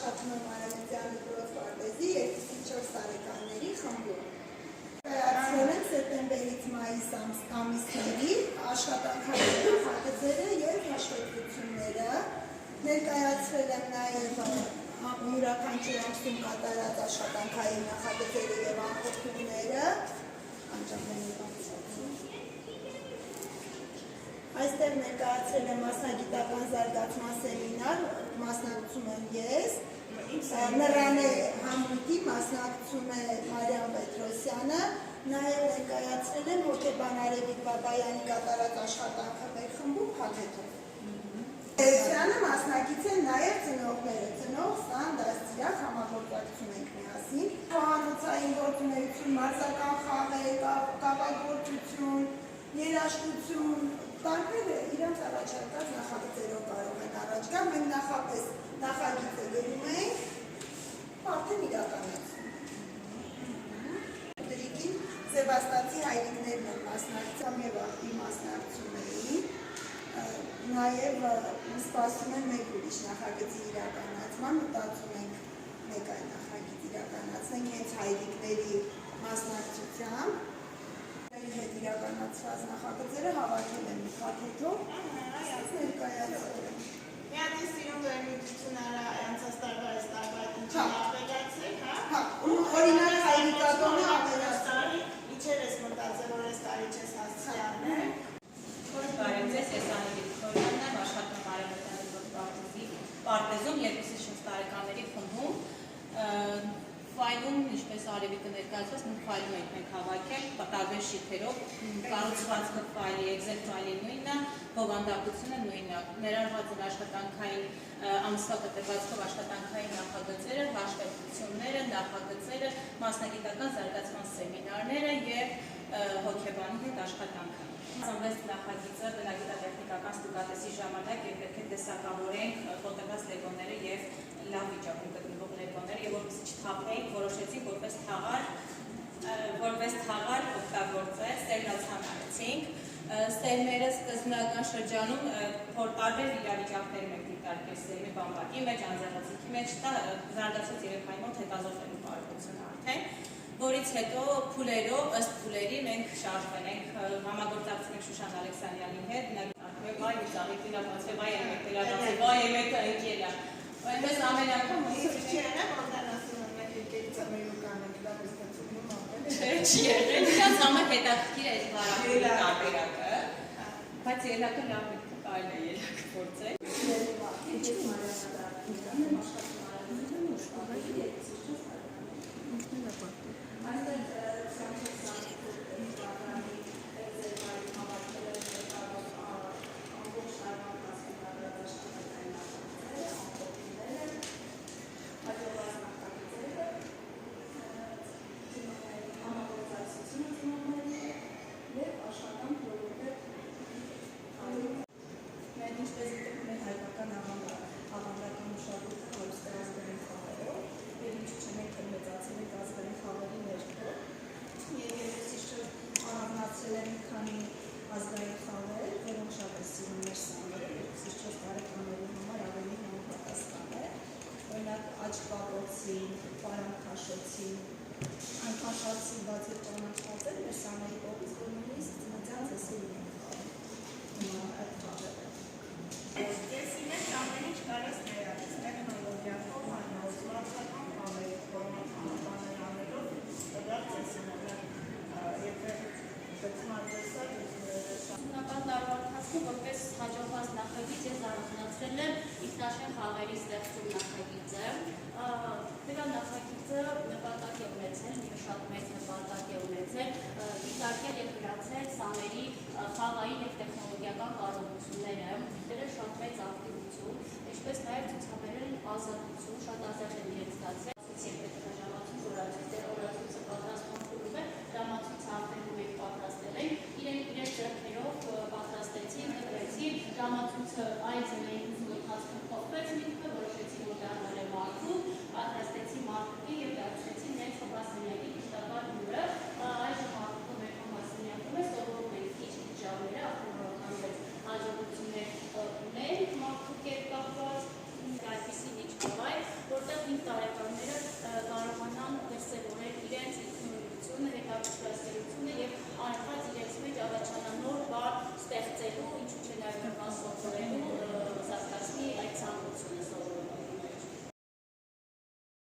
աշխատում եմ Արևմտյան դպրոց Պարտեզի 2-4 տարեկանների խմբում։ Կայացրել եմ սեպտեմբերից մայիս ամիսների աշխատանքային նախագծերը և հաշվետվությունները, ներկայացրել եմ նաև յուրաքանչյուր ամսում կատարած աշխատանքային նախագծերը և ամփոփումները, այստեղ ներկայացրել եմ մասնագիտական զարգացման սեմինար, մասնակցում եմ ես, Նռանե համույթի մասնակցում է Մարիամ Պետրոսյանը, նաև ներկայացրել եմ հոգեբան Արևիկ Բաբայանի կատարած աշխատանքը մեր խմբում Փաթեթով։ Պետրոսյանը մասնակից են նաև ծնողները, ծնող Սան դաստիարակ համագործակցում ենք միասին, խոհանոցային գործունեություն, մարզական խաղեր, կավագործություն, երաժշտություն, տարբեր իրանց առաջարկած նախագծերով կարող են առաջ գալ, մենք նախապես նախագիծը գրում ենք, արդեն իրականացում։ Դրիկին Սևաստացի հայրիկներն են մասնակցում և աղբի մասնակցում էին, նաև սպասում են մեկ ուրիշ նախագծի իրականացման, մտածում ենք մեկ այլ նախագիծ իրականացնենք հենց հայրիկների մասնակցությամբ, հետ իրականացված նախագծերը հավաքել եմ Փաթեթով, ներկայացրել եմ։ Մի հատ է սիրում վերնույթություն արա անցած տարվա այս տարվա ինչի ավելացել, հա? Օրինակ հայրիկատոնը ավելացել։ Ինչեր ես մտածել, որ այս տարի չես հասցի անել։ Բարև ձեզ, ես Անիվիթ Խորյանն եմ, աշխատում Արևմտյան դպրոց Պարտեզում 2-4 տարեկանների խմբում։ Ֆայլում, ինչպես Արևիկը ներկայացված, նույն ֆայլում ենք մենք հավաքել, տարբեր շիթերով, կառուցվածքը ֆայլի, Excel ֆայլի նույնն է, բովանդակությունը նույնն է, ներառված են աշխատանքային ամսվա կտրվածքով աշխատանքային նախագծերը, հաշվետվությունները, նախագծերը, մասնագիտական զարգացման սեմինարները և հոգեբանի հետ աշխատանքը։ Ծնվեց նախագիծը բնագիտատեխնիկական ստուգատեսի ժամանակ և պետք է տեսակավորենք խոտեղած լեգոները և լավ վիճակում գտնվող լեգոները և որպեսզի չթափեինք, որոշեցինք որպես թաղար օգտագործել, ստերնացան արեցինք։ Ստերները սկզբնական շրջանում տարբեր իրավիճակներում ենք դիտարկել ստերմի բամբակի մեջ, անձեռնոցիկի մեջ, դա զարգացած երեխայի մոտ հետազոտելու կարողությունը արդեն, որից հետո փուլերով, ըստ փուլերի մենք շարժվել ենք, համագործակցում ենք Շուշան Ալեքսանյանի հետ, վայ ծաղիկ դիլապացվե, վայ եմեք դիլապացվե, վայ եմեկը ընկելա։ Այնպես ամեն անգամ Չի եղել, որ դան ասում են մենք եկելից ամերու կանենք, դա վստացում չի եղել, իրանց համար հետաքրքիր է այս բարակների տարբերակը, բայց երակը լավ է, կարելի է երակ փորձել։ ազգային խաղեր, որոնք շատ է սիրում մեր սաները, 2-4 տարեկաների համար ավելի համապատասխան է, օրինակ աչք պապոցին, պարանքաշոցին, այնքան շատ սիրված և ճանաչված է մեր սաների կողմից, որ նույնիսկ ծննդյան ծեսերին են խաղում այդ խաղերը։ Ձեսի մեջ ամեն ինչ կարես ներած, տեխնոլոգիակով, հանրազգացական խաղերի, որոնք համապաներ անելով, տվյալ ծեսիները, Ուսումնական տարվա ընթացքում որպես հաջողված նախագիծ ես առանձնացրել եմ ինքնաշեն խաղերի ստեղծում նախագիծը։ Դրա նախագիծը նպատակ է ունեցել, շատ մեծ նպատակ է ունեցել դիտարկել և գրացել սաների խաղային և տեխնոլոգիական կարողությունները, դրել շատ մեծ ակտիվություն, ինչպես նաև ցուցաբերել ազատություն, շատ ազատ են իրենց ստացել